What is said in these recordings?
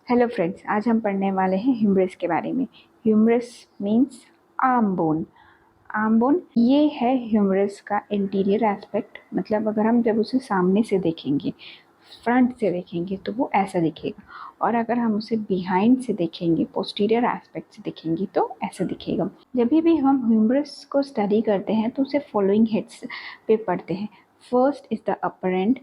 Hello friends, आज हम पढ़ने वाले हैं ह्यूमरस के बारे में। Humerus means arm bone. Arm bone ये है ह्यूमरस का इंटीरियर एस्पेक्ट। मतलब अगर हम जब उसे सामने से देखेंगे, फ्रंट से देखेंगे तो वो ऐसा दिखेगा, और अगर हम उसे बिहाइंड से देखेंगे, पोस्टीरियर एस्पेक्ट से देखेंगे तो ऐसा दिखेगा। जब भी हम ह्यूमरस को स्टडी करते हैं तो उसे फॉलोइंग हेड्स पे पढ़ते हैं। First is the upper end,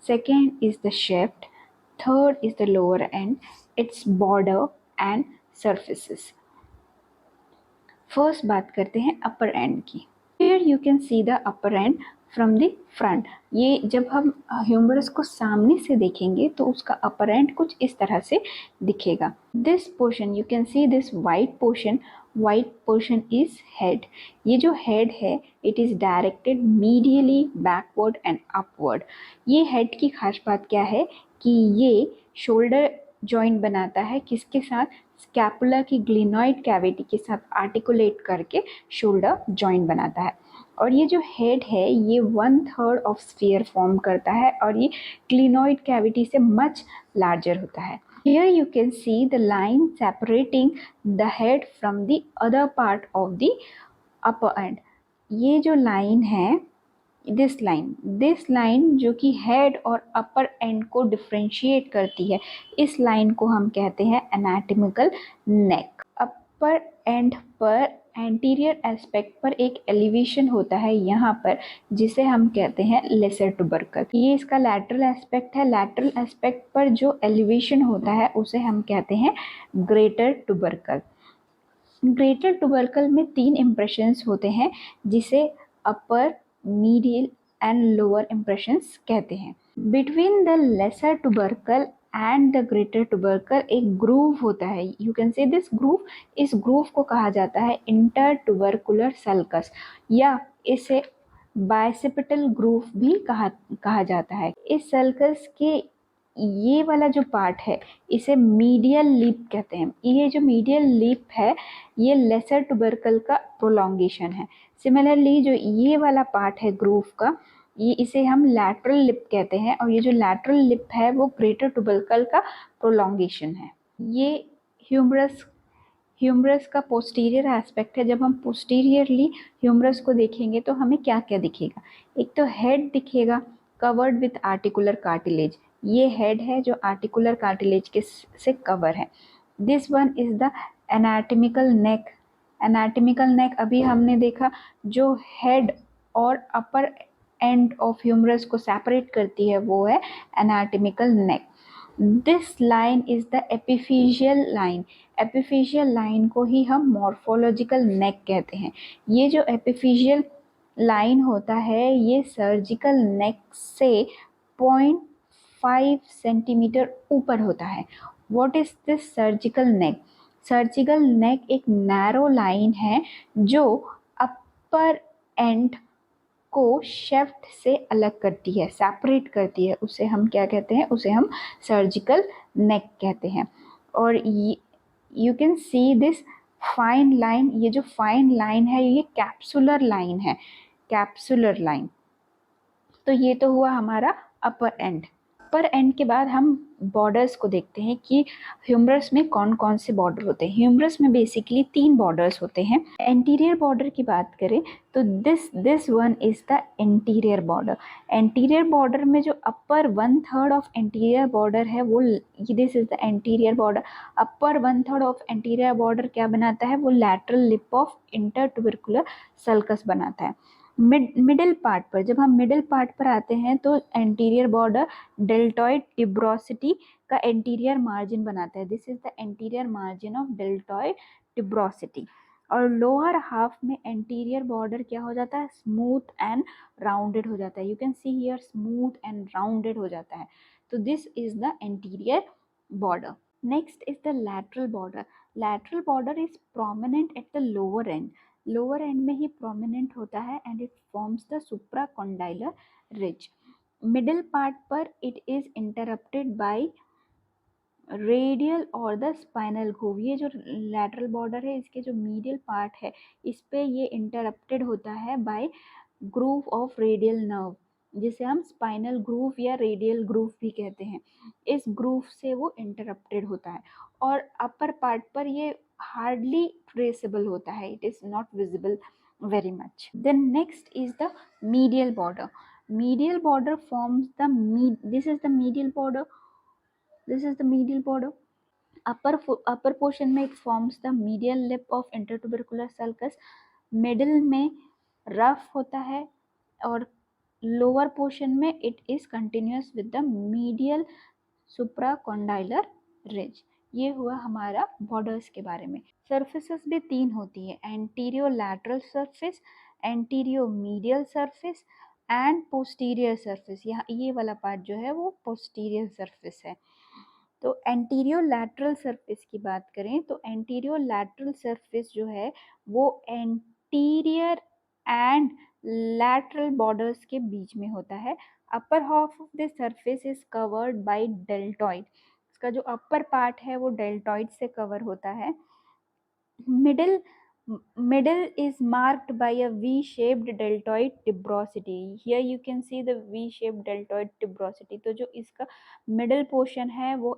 second is the shaft, third is the lower end, its border and surfaces. First बात करते हैं upper end की। Here you can see the upper end from the front. ये जब हम humerus को सामने से देखेंगे तो उसका upper end कुछ इस तरह से दिखेगा। This portion you can see this white portion is head. ये जो head है it is directed medially backward and upward. ये head की खास बात क्या है कि ये शोल्डर जॉइंट बनाता है, किसके साथ? स्कैपुला की ग्लिनॉइड कैविटी के साथ आर्टिकुलेट करके शोल्डर जॉइंट बनाता है। और ये जो हेड है ये 1/3 ऑफ स्फीयर फॉर्म करता है और ये ग्लिनॉइड कैविटी से मच लार्जर होता है। Here you can see the line separating the head from the other part of the upper end. ये जो लाइन है, दिस लाइन जो कि हेड और अपर एंड को डिफ्रेंशिएट करती है, इस लाइन को हम कहते हैं एनाटॉमिकल नेक। अपर एंड पर एंटीरियर एस्पेक्ट पर एक एलिवेशन होता है यहाँ पर, जिसे हम कहते हैं लेसर टुबरकल। ये इसका लैटरल एस्पेक्ट है। लैटरल एस्पेक्ट पर जो एलिवेशन होता है उसे हम कहते हैं ग्रेटर टुबरकल। ग्रेटर टुबरकल में 3 इम्प्रेशंस होते हैं, जिसे upper, medial and lower impressions कहते हैं। Between the lesser tubercle and the greater tubercle एक ग्रूव होता है। You can say this groove, इस ग्रूव को कहा जाता है इंटर टुबरकुलर सल्कस, या इसे बाइसेप्टल ग्रूव भी कहा जाता है। इस सल्कस के ये वाला जो पार्ट है इसे मीडियल लिप कहते हैं। ये जो मीडियल लिप है ये लेसर टुबरकल का प्रोलॉन्गेशन है। सिमिलरली जो ये वाला पार्ट है ग्रूव का, ये इसे हम लैटरल लिप कहते हैं, और ये जो लैटरल लिप है वो ग्रेटर टुबरकल का प्रोलॉन्गेशन है। ये ह्यूमरस का पोस्टीरियर एस्पेक्ट है। जब हम पोस्टीरियरली ह्यूमरस को देखेंगे तो हमें क्या क्या दिखेगा? एक तो हेड दिखेगा कवर्ड विथ आर्टिकुलर कार्टिलेज। ये हेड है जो आर्टिकुलर कार्टिलेज के से कवर है। This one is the anatomical neck. Anatomical neck अभी हमने देखा, जो हेड और अपर एंड ऑफ ह्यूमरस को सेपरेट करती है वो है anatomical neck. This line is the epiphyseal line. Epiphyseal line को ही हम मॉर्फोलॉजिकल नेक कहते हैं। ये जो एपिफिशियल लाइन होता है ये सर्जिकल नेक से 0.5 सेंटीमीटर ऊपर होता है। What is this surgical neck? Surgical neck एक नैरो लाइन है जो अपर एंड को शेफ्ट से अलग करती है, सेपरेट करती है। उसे हम क्या कहते हैं? उसे हम सर्जिकल नेक कहते हैं। और you can see this fine line. ये जो फाइन लाइन है ये कैप्सुलर लाइन है, कैप्सुलर लाइन। तो ये तो हुआ हमारा अपर एंड। अपर एंड के बाद हम बॉर्डर्स को देखते हैं कि ह्यूमरस में कौन कौन से बॉर्डर होते हैं। ह्यूमरस में बेसिकली 3 बॉर्डर्स होते हैं। एंटीरियर बॉर्डर की बात करें तो this one is the anterior border. Anterior border में जो अपर 1/3 ऑफ एंटीरियर बॉर्डर है वो, this is the anterior border. Upper 1/3 of anterior border क्या बनाता है? वो lateral lip of inter tubercular sulcus बनाता है। मिडिल पार्ट पर, जब हम मिडिल पार्ट पर आते हैं तो एंटीरियर बॉर्डर डेल्टॉइड टिब्रोसिटी का एंटीरियर मार्जिन बनाता है। This is the anterior margin of deltoid tuberosity. और लोअर हाफ में एंटीरियर बॉर्डर क्या हो जाता है? स्मूथ एंड राउंडेड हो जाता है। You can see here smooth and rounded हो जाता है। तो this is the anterior border. Next is the lateral border. Lateral border is prominent at the lower end. Lower end में ही प्रोमिनेंट होता है and it forms the supracondylar ridge. Middle part पर it is interrupted by radial और the spinal groove. ये जो lateral border है इसके जो मीडियल पार्ट है इस पे ये इंटरप्टेड होता है by groove of radial nerve. जिसे हम स्पाइनल ग्रूव या रेडियल ग्रूव भी कहते हैं। इस ग्रूव से वो इंटरप्टेड होता है और अपर पार्ट पर ये हार्डली ट्रेसेबल होता है, it is not visible very much. Then next is the medial border. Medial border forms the this is the medial border. This is the medial border. Upper portion में it forms the medial lip of intertubercular sulcus. Middle में rough होता है और lower portion में it is continuous with the medial supracondylar ridge. ये हुआ हमारा borders के बारे में। सर्फेसेस भी तीन होती है, anterolateral surface, anteromedial surface and posterior surface. यहाँ ये वाला पार्ट जो है वो पोस्टीरियर सर्फेस है। तो एंटीरियो लैटरल सर्फेस की बात करें तो एंटीरियो लैटरल सर्फेस जो है वो एंटीरियर एंड लैटरल बॉर्डर्स के बीच में होता है। Upper half of the surface is covered by deltoid. इसका जो अपर पार्ट है वो डेल्टॉइड से कवर होता है। middle is marked by a V-shaped deltoid tuberosity. Here you can see the V-shaped deltoid tuberosity. तो जो इसका middle portion है वो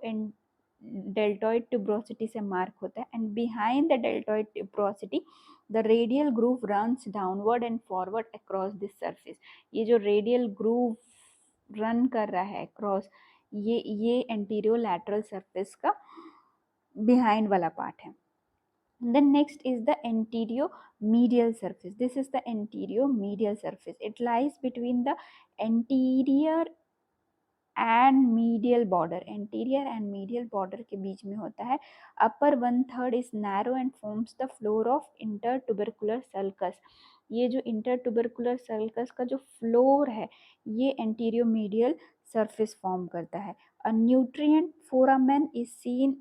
deltoid tuberosity से mark होता है, and behind the deltoid tuberosity the radial groove runs downward and forward across this surface. ये जो radial groove run कर रहा है across, ये anterior lateral surface का behind वाला part है। Then next is the anterior medial surface. This is the anterior medial surface. It lies between the anterior and medial border. Anterior and medial border के बीच में होता है। Upper 1/3 is narrow and forms the floor of intertubercular sulcus. ये जो intertubercular sulcus का जो floor है ये anterior medial surface form करता है। A nutrient foramen is seen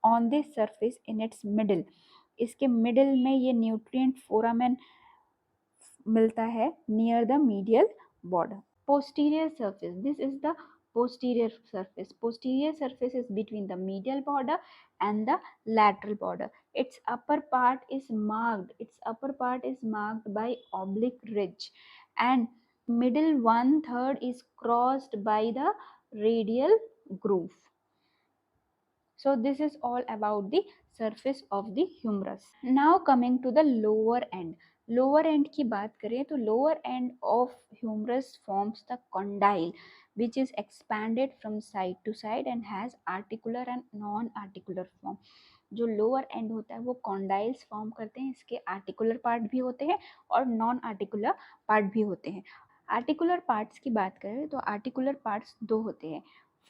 on this surface in its middle. इसके मिडिल में ये न्यूट्रिएंट फोरामेन मिलता है near the medial border. Posterior surface, this is the posterior surface. Posterior surface is between the medial border and the lateral border. Its upper part is marked by oblique ridge, and middle 1/3 is crossed by the radial groove. So this is all about the surface of the humerus. Now coming to the lower end. Lower end की बात करें तो lower end of humerus forms the condyle, which is expanded from side to side and has articular and non-articular form. जो lower and होता है वो condyles form करते हैं, इसके आर्टिकुलर पार्ट भी होते हैं और नॉन आर्टिकुलर पार्ट भी होते हैं। आर्टिकुलर पार्ट्स की बात करें तो आर्टिकुलर पार्ट्स दो होते हैं।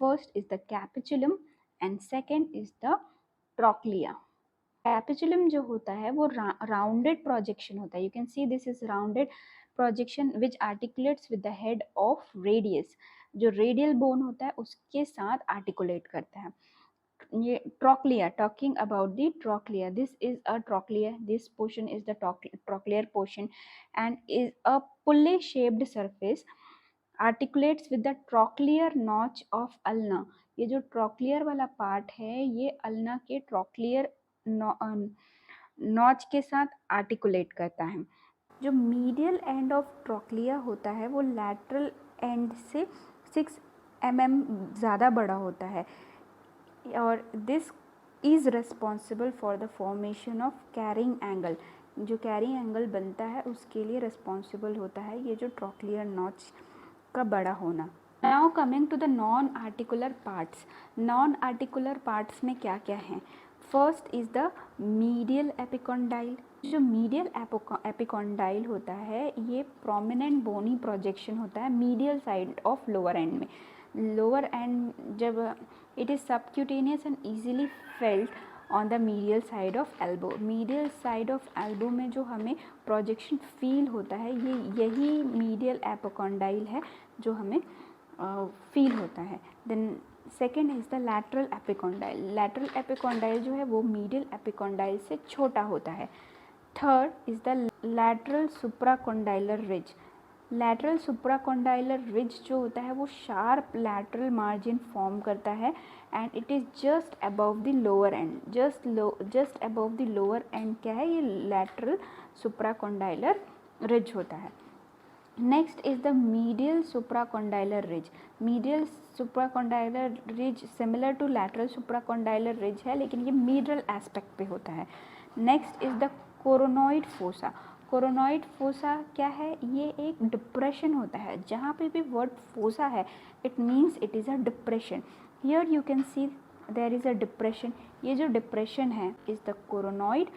First is the capitulum and second is the trochlea. Capitulum जो होता है वो राउंडेड प्रोजेक्शन होता है। You can see this is rounded projection which articulates with the head of radius. जो रेडियल बोन होता है उसके साथ आर्टिकुलेट करता है। ये trochlea, talking about the trochlea, this is a trochlea, this portion is the trochlear portion and is a pulley shaped surface articulates with the trochlear notch of ulna. ये जो trochlear वाला पार्ट है ये ulna के trochlear notch के साथ articulate करता है। जो मीडियल एंड ऑफ ट्रॉक्लिया होता है वो लैटरल एंड से 6 mm ज़्यादा बड़ा होता है और this is responsible for the formation of carrying angle. जो कैरिंग एंगल बनता है उसके लिए रिस्पॉन्सिबल होता है ये जो ट्रॉक्लियर नॉच का बड़ा होना। Now coming to the non articular parts. Non articular parts में क्या क्या हैं? First is the medial epicondyle. जो मीडियल एपिकॉन्डाइल होता है ये प्रोमिनेंट बोनी प्रोजेक्शन होता है medial side of lower end में। लोअर एंड जब it is subcutaneous and easily felt on the medial side of elbow. Medial side of elbow में जो हमें प्रोजेक्शन फील होता है ये यही मीडियल एपिकॉन्डाइल है जो हमें फील होता है। Then second is the lateral epicondyle. Lateral epicondyle जो है वो मीडियल एपिकॉन्डाइल से छोटा होता है। Third is the lateral supracondylar ridge. Lateral supracondylar ridge जो होता है वो शार्प लैटरल मार्जिन फॉर्म करता है and it is just above the lower end. Just above the lower end क्या है? ये लैटरल सुप्राकॉन्डाइलर रिज होता है। Next is the medial supracondylar ridge. Medial supracondylar ridge similar to lateral supracondylar ridge है, लेकिन ये मीडियल एस्पेक्ट पे होता है। Next is the coronoid fossa. Coronoid fossa क्या है? ये एक डिप्रेशन होता है। जहाँ पे भी वर्ड फोसा है, it means it is a depression. Here you can see there is a depression. ये जो डिप्रेशन है is the coronoid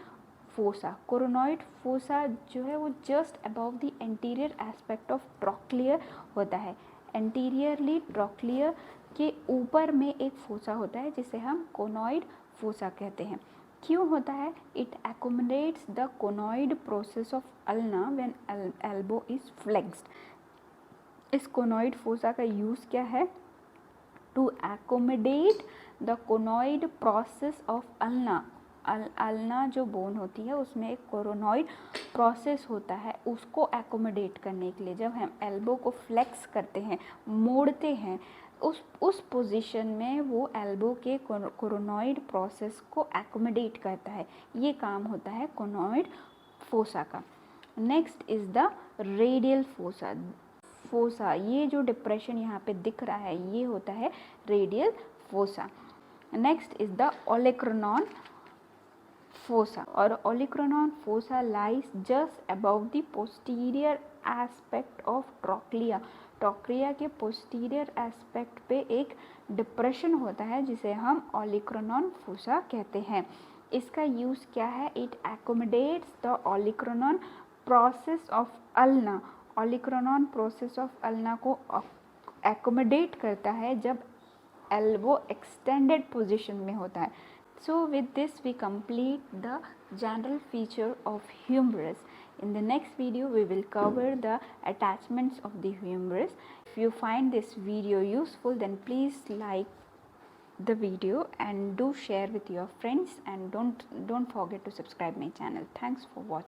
fossa. Coronoid fossa जो है वो just above the anterior aspect of trochlear होता है। एंटीरियरली ट्रॉक्लियर के ऊपर में एक फोसा होता है जिसे हम कोनॉइड फोसा कहते हैं। क्यों होता है? It accommodates the coronoid process of ulna when elbow is flexed. इस कोनॉइड फोसा का यूज़ क्या है? To accommodate the coronoid process of ulna. Ulna जो बोन होती है उसमें एक कोरोनॉइड प्रोसेस होता है, उसको एकोमोडेट करने के लिए जब हम एल्बो को फ्लेक्स करते हैं, मोड़ते हैं, उस पोजीशन में वो एल्बो के कोरोनॉइड प्रोसेस को एकोमोडेट करता है। ये काम होता है कोनॉइड फोसा का। Next is the radial fossa. Fossa, ये जो डिप्रेशन यहाँ पे दिख रहा है ये होता है radial fossa. Next is the olecranon fossa, और olecranon fossa lies just above the posterior aspect of trochlea. Trochlea के पोस्टीरियर एस्पेक्ट पे एक डिप्रेशन होता है जिसे हम ओलिक्रोनॉन फोसा कहते हैं। इसका यूज़ क्या है? It accommodates the olecranon process of ulna. Olecranon process of ulna को एकोमोडेट करता है जब एल्बो एक्सटेंडेड पोजीशन में होता है। So with this we complete the general feature of humerus. In the next video we will cover the attachments of the humerus. If you find this video useful, then please like the video and do share with your friends, and don't forget to subscribe my channel. Thanks for watching.